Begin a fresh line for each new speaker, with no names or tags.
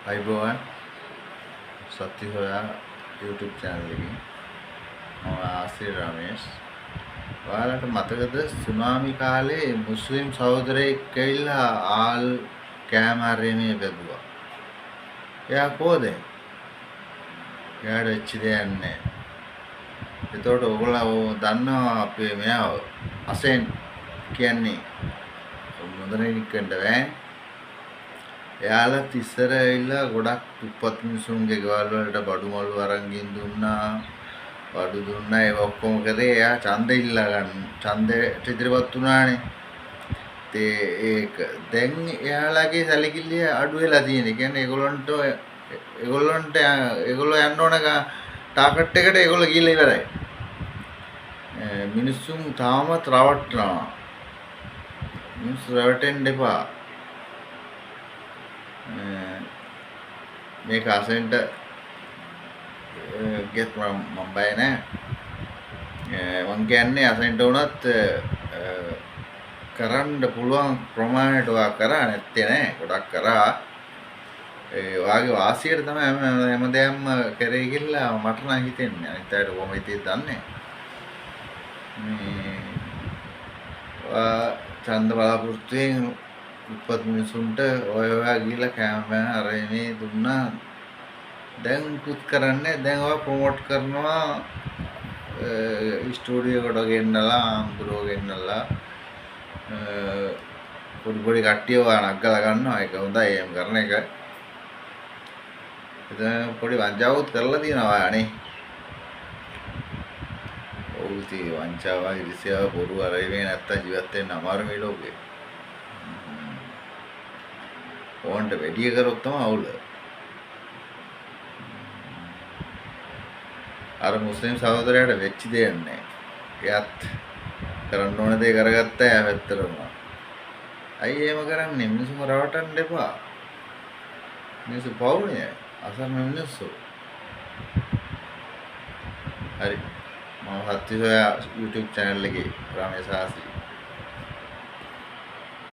අයිබෝවන් සත්‍ය හොයා YouTube channel එකකින් මම ආසිරි රමේෂ්. ඔයාලට මතකද සුනාමි කාලේ මුස්ලිම් සහෝදරයෙක් ඇවිල්ලා ආල් කැමරේමේ බැලුවා. එයා කොහෙද? එයාට වෙච්ච දෙයක් නැහැ. එතකොට ඔයගොල්ලෝ දන්නවා අපේ මෙයාව අසෙන් කියන්නේ මොදනෙනිකන්ට බෑ. එයාලත් ඉස්සර ඇවිල්ලා ගොඩක් උපත් මිනිසුන්ගේ ගෙවල් වලට බඩු මළු අරන් ගින් දුන්නා. බඩු දුන්නා ඒ ඔක්කොම කරේ එයා ඡන්ද ඉල්ලා ගන්න. ඡන්දයට ඉදිරියපත් වුණානේ. ඒක දැන් එයාලගේ සැලකිල්ල අඩු වෙලා තියෙන. ඒ කියන්නේ ඒගොල්ලෝ යන්න ඕන ටාගට් එකට ඒගොල්ලෝ ගිහලා ඉවරයි. මිනිස්සුන් තාමත් රවට්ටනවා. මිනිස්සු රවටෙන්න එපා. මේක අසෙන්ට ගෙත් මම බය නැහැ. මං කියන්නේ අසෙන්ට වුණත් කරන්න පුළුවන් ප්‍රමාණයට ඔයා කරා නැත්තේ නෑ. ගොඩක් කරා. ඒ වාගේ වාසියට තමයි හැමදේම කරේ කියලා මට නම් හිතෙන්නේ. අනිත් අයට කොහොම හිතේද දන්නේ නැහැ. ඡන්ද බලාපොරොත්තුෙන් උපත් මිනිසුන්ට ඔය ගිහිල්ලා කැමරා අරගෙන දුන්නා. දැන් පුත් කරන්නේ දැන් ඔය ප්‍රොමෝට් කරනවා ස්ටුඩියෝ එකට ගෙන්නලා ආම්බුරෝ ගෙන්නලා පොඩි කට්ටියව නග්ගලා ගන්නවා. ඒක හොඳයි එහෙම කරන එක. ඉතින් පොඩි වංචාවුත් කරලා තියෙනවා අනේ. ඔව් ඉතින් වංචාව ඉරිසියාව බොරු අරගෙන නැත්තම් ජීවත් වෙන්න අමාරු මේ ලෝකේ. ඕන්ට වැඩි කරොත් තමයි අවුල. අර මුස්ලිම් සහෝදරයාට වෙච්ච දෙයක් නැහැ. එයාත් කරන්න ඕන දේ කරගත්තා. එයා පැත්තටම. අයි එහෙම කරන්නේ මිනිස්සුම රවටන්න එපා. මිනිස්සු පවුනේ අසරණ මිනිස්සු. හරි. මම සත්‍ය හොයා YouTube channel එකේ රමේෂ් ආසි